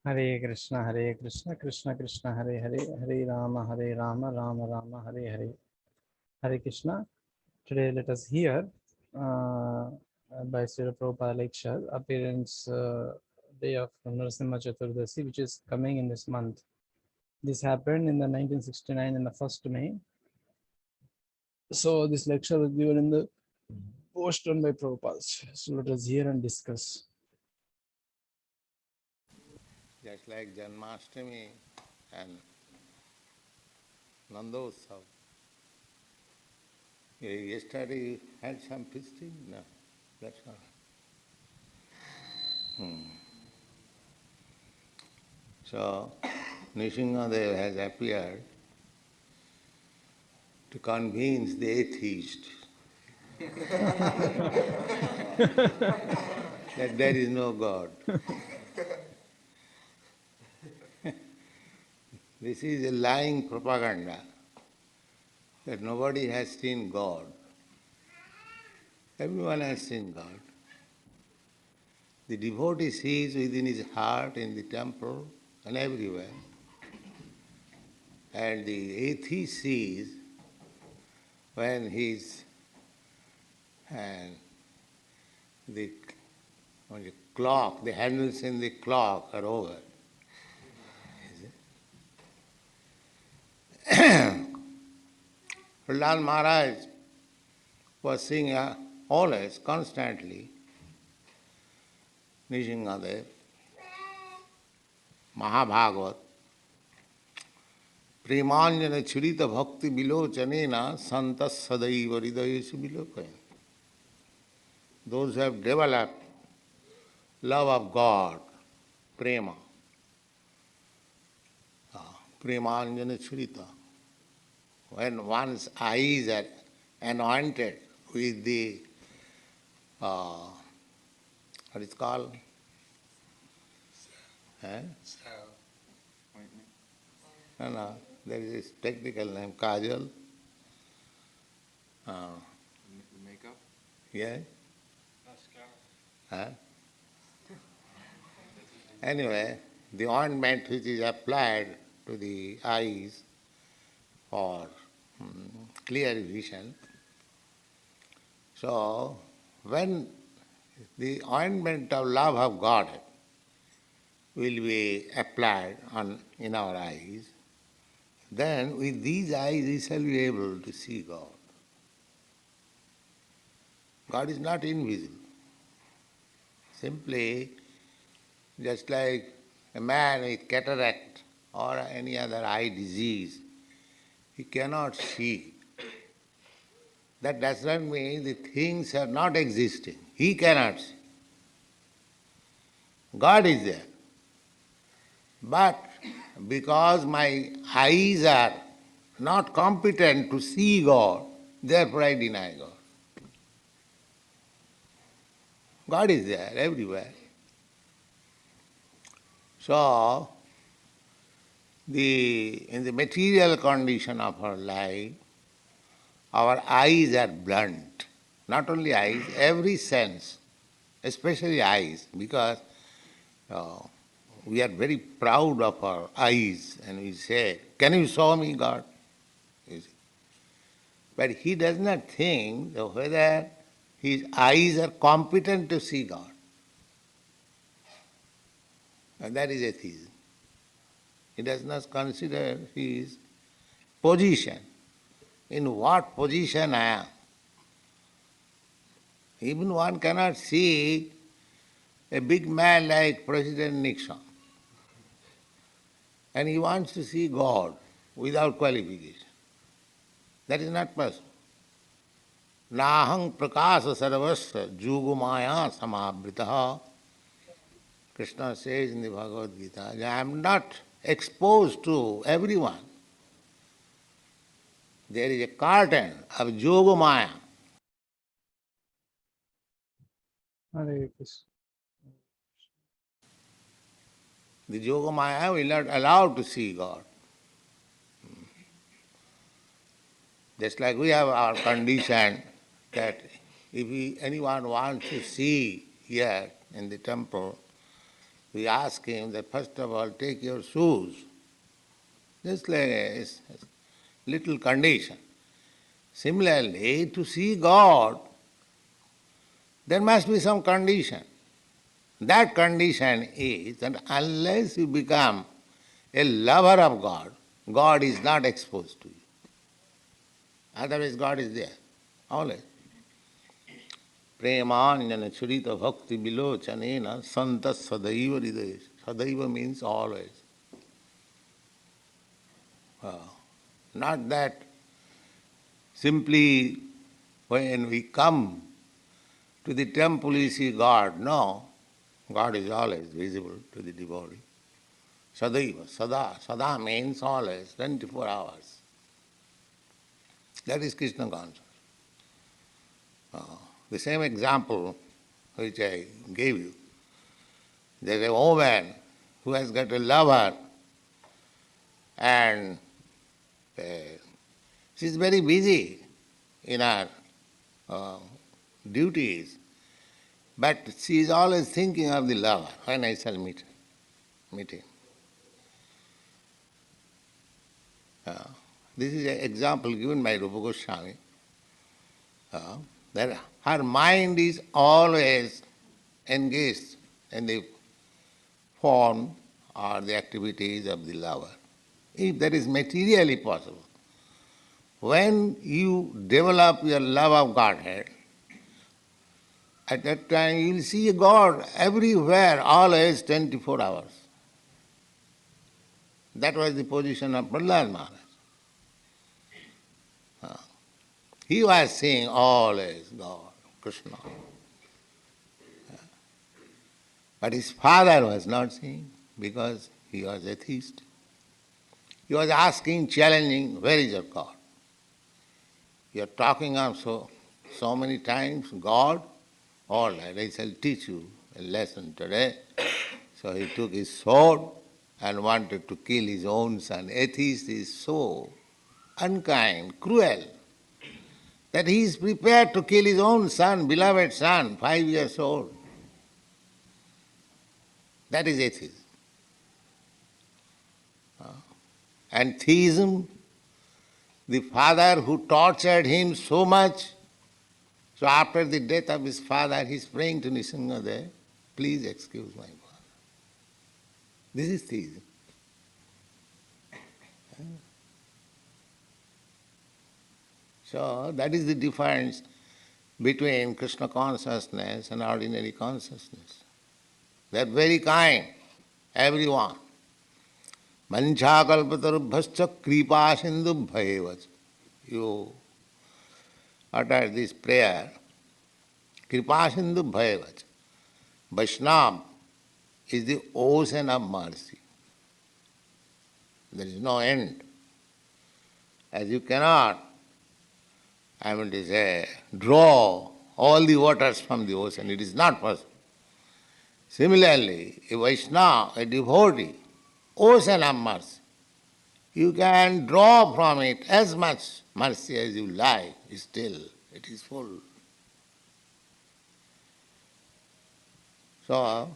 Hare Krishna, Krishna Krishna, Hare Hare, Hare Rama, Rama Rama, Hare Hare. Hare Krishna. Today let us hear by Srila Prabhupada lecture, appearance day of Narasimha Chaturdasi, which is coming in this month. This happened in the 1969 in the 1st May. So this lecture was given in the post done by Prabhupada. So let us hear and discuss. Just like Janmashtami and Nandotsav. Yesterday you had some feasting? No, that's not. So, Nishingadev has appeared to convince the atheist that there is no God. This is a lying propaganda that nobody has seen God. Everyone has seen God. The devotee sees within his heart, in the temple, and everywhere. And the atheist sees when the clock, the handles in the clock are over. Prahlad Maharaj was singing always, constantly, Nishingadev, Mahabhagavat, Premanjana Churita Bhakti Bilochanena Santas Sadaiva Hridayesu Bilokaya. Those who have developed love of God, prema, Premanjana Churita. When one's eyes are anointed with the, what is called? No, there is a technical name, kajal. Makeup? Yeah? Mascara. Anyway, the ointment which is applied to the eyes for clear vision. So, when the ointment of love of God will be applied in our eyes, then with these eyes we shall be able to see God. God is not invisible. Simply, just like a man with cataract or any other eye disease, he cannot see. That does not mean the things are not existing. He cannot see. God is there. But because my eyes are not competent to see God, therefore I deny God. God is there everywhere. So, in the material condition of our life, our eyes are blunt. Not only eyes, every sense, especially eyes, because we are very proud of our eyes and we say, can you show me God? You see. But he does not think whether his eyes are competent to see God. And that is atheism. He does not consider his position. In what position I am? Even one cannot see a big man like President Nixon. And he wants to see God without qualification. That is not possible. Nahang prakasa sarvasya jugumaya samabritaha. Krishna says in the Bhagavad Gita, I am not exposed to everyone. There is a curtain of Yogamaya. Hare Krishna. The Yogamaya will not allow to see God. Just like we have our condition that if anyone wants to see here in the temple, we ask him that first of all, take your shoes. Just like a little condition. Similarly, to see God, there must be some condition. That condition is that unless you become a lover of God, God is not exposed to you. Otherwise, God is there, always. Premanjana churita bhakti vilochanena santa sadaiva hridaya. Sadaiva means always. Not that simply when we come to the temple we see God. No, God is always visible to the devotee. Sadaiva, sada. Sada means always, 24 hours. That is Krishna consciousness. The same example which I gave you. There is a woman who has got a lover and she is very busy in her duties, but she is always thinking of the lover, when I shall meet him. This is an example given by Rupa Goswami, that her mind is always engaged in the form or the activities of the lover, if that is materially possible. When you develop your love of Godhead, at that time you will see a God everywhere, always 24 hours. That was the position of Prahlad Maharaj. He was seeing always God, Krishna. But his father was not seeing because he was atheist. He was asking, challenging, where is your God? You are talking of so many times, God, all right, I shall teach you a lesson today. So he took his sword and wanted to kill his own son. Atheist is so unkind, cruel, that he is prepared to kill his own son, beloved son, 5 years old. That is atheism. And theism, the father who tortured him so much, so after the death of his father, he is praying to Nrsimhadev, please excuse my father. This is theism. So that is the difference between Krishna consciousness and ordinary consciousness. They are very kind, everyone. Mancha kalpatarubhascha kripa sindubhayevach. You utter this prayer, kripa sindubhayevach. Vaishnava is the ocean of mercy. There is no end. As you cannot, draw all the waters from the ocean, it is not possible. Similarly, a Vaishnava, a devotee, ocean of mercy, you can draw from it as much mercy as you like, still it is full. So,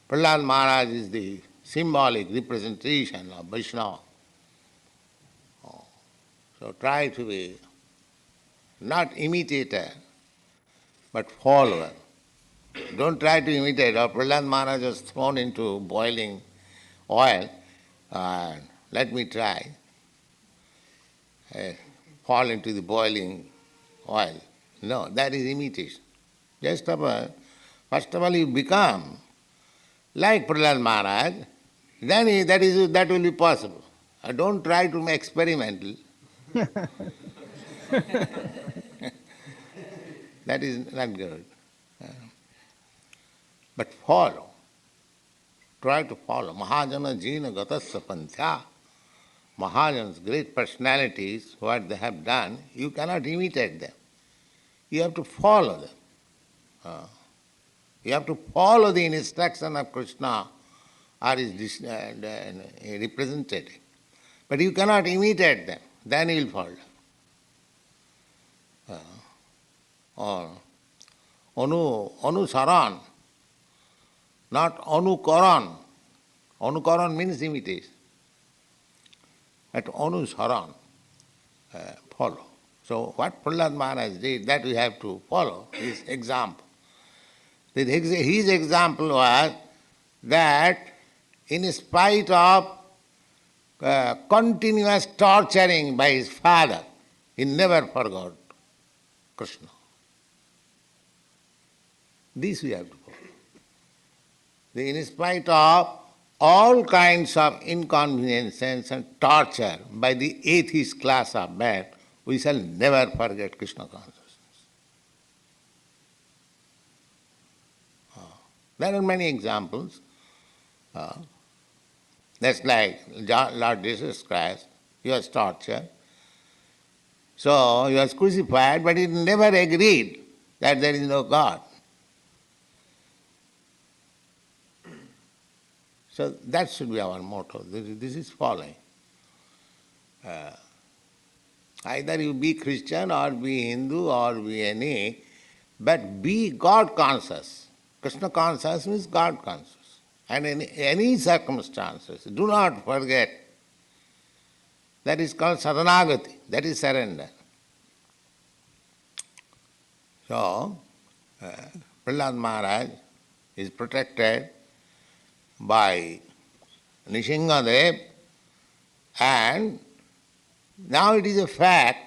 Prahlad Maharaj is the symbolic representation of Vaishnava. So try to be not imitator, but follower. Don't try to imitate. Or Prahlad Maharaj was thrown into boiling oil, and let me try. Fall into the boiling oil. No, that is imitation. First of all, you become like Prahlad Maharaj, then that will be possible. Don't try to make experimental. That is not good. But follow. Try to follow. Mahajana Jina Gatasya Panthya. Mahajans, great personalities, what they have done, you cannot imitate them. You have to follow them. You have to follow the instruction of Krishna or his representative. But you cannot imitate them, then you will fall. Anusaran. not anukaran. Anukaran means imitation. But anusaran, follow. So what Prahlad Maharaj did, that we have to follow, his example. His example was that in spite of continuous torturing by his father, he never forgot Krishna. This we have to follow. In spite of all kinds of inconveniences and torture by the atheist class of man, we shall never forget Krishna consciousness. There are many examples. That's like Lord Jesus Christ. He was tortured. So he was crucified, but he never agreed that there is no God. So that should be our motto. This is following. Either you be Christian or be Hindu or be any, but be God conscious. Krishna conscious means God conscious. And in any circumstances, do not forget. That is called saranagati, that is surrender. So, Prahlad Maharaj is protected by Nishingadev, and now it is a fact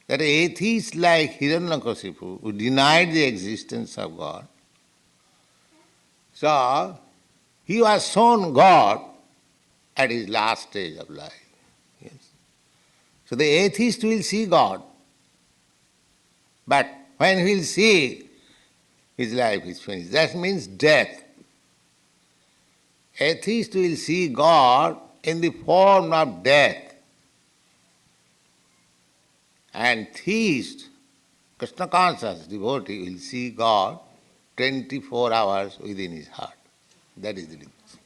that atheists like Hiranyakasipu, who denied the existence of God, so he was shown God at his last stage of life. Yes. So the atheist will see God, but when he will see, his life is finished. That means death. Atheist will see God in the form of death. And theist, Krishna conscious devotee will see God 24 hours within his heart. That is the difference.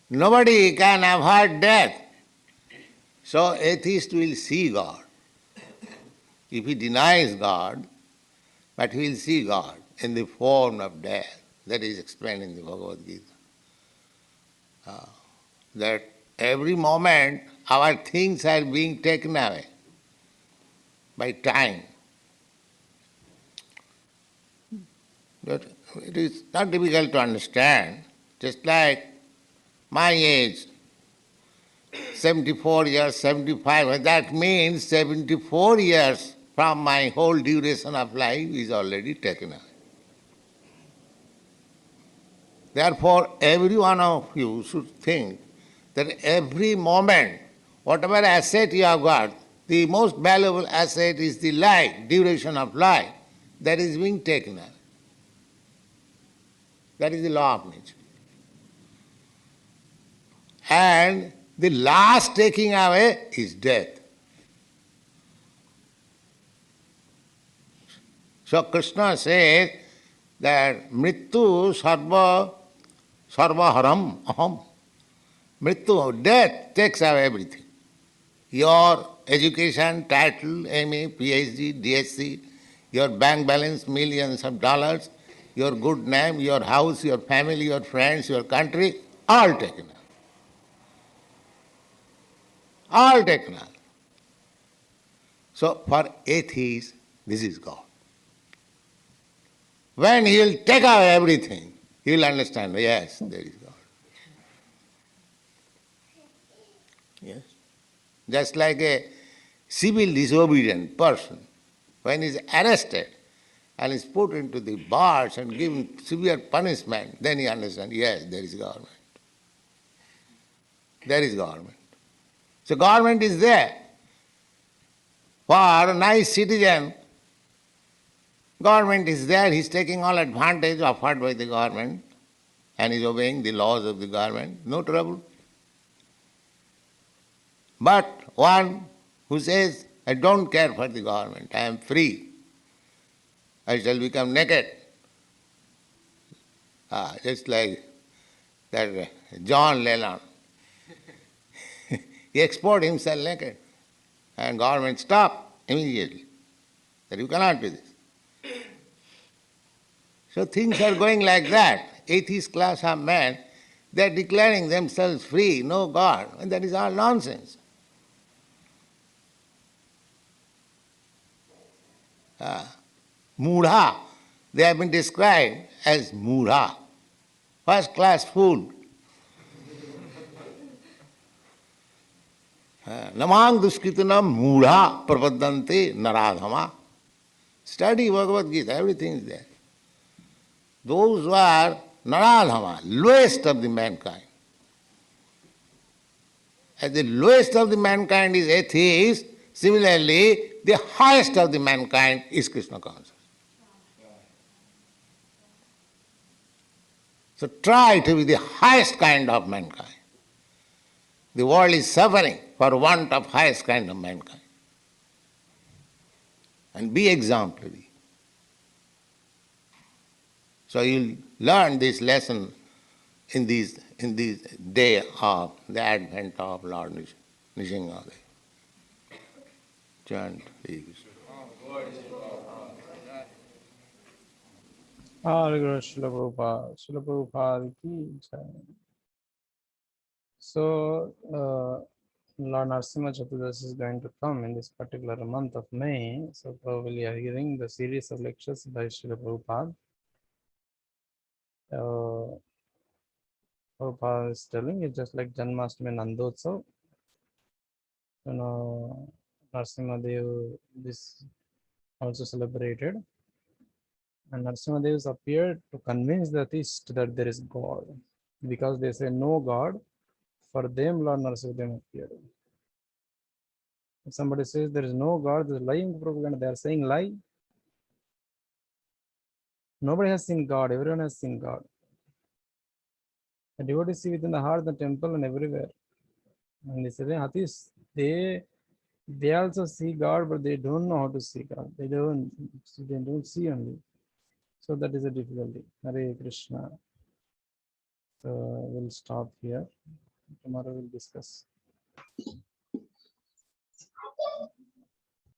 Nobody can avoid death. So atheist will see God. If he denies God, but he will see God in the form of death. That is explained in the Bhagavad Gita. That every moment our things are being taken away by time. But it is not difficult to understand. Just like my age, 74 years, 75, that means 74 years from my whole duration of life is already taken away. Therefore, every one of you should think that every moment, whatever asset you have got, the most valuable asset is the life, duration of life, that is being taken away. That is the law of nature. And the last taking away is death. So Krishna says that mrityu sarvaharam aham. Mrityu, death takes away everything. Your education, title, MA, PhD, DSc, your bank balance, millions of dollars, your good name, your house, your family, your friends, your country, all taken away. All taken away. So for atheists, this is God. When he will take away everything, he will understand, yes, there is God. Yes. Just like a civil disobedient person, when he is arrested and is put into the bars and given severe punishment, then he understands, yes, there is government. There is government. So government is there. For a nice citizen, government is there, he is taking all advantage offered by the government and is obeying the laws of the government, no trouble. But one who says, I don't care for the government, I am free, I shall become naked. Just like that John Lennon. He exported himself naked. And government stopped immediately. That you cannot do this. So things are going like that. Atheist class of men, they are declaring themselves free, no God, and that is all nonsense. Mudha, they have been described as Mudha, first class fool. Namang duskritanam Mudha prapadante naradhama. Study Bhagavad Gita, everything is there. Those who are naradhama, lowest of the mankind. As the lowest of the mankind is atheist, similarly, the highest of the mankind is Krishna conscious. So try to be the highest kind of mankind. The world is suffering for want of highest kind of mankind. And be exemplary. So you'll learn this lesson in this day of the advent of Lord Nrsimhadev. Chant Hare Krishna. Hare Krishna Prabhupada, Srila Prabhupada ki jai. So, Lord Narasimha Chaturdashi is going to come in this particular month of May. So, probably you are hearing the series of lectures by Srila Prabhupada. Prabhupada is telling it's just like Janmashtami Nandotsav. Narasimha Dev this also celebrated. And Narasimha Dev appeared to convince the atheists that there is God. Because they say no God, for them Lord Narasimha Dev appeared. If somebody says there is no God, there is lying propaganda. They are saying lie. Nobody has seen God. Everyone has seen God. The devotees see within the heart, the temple, and everywhere. And they say, atheists, they also see God, but they don't know how to see God. They don't see only. So that is a difficulty. Hare Krishna. So we'll stop here. Tomorrow we'll discuss.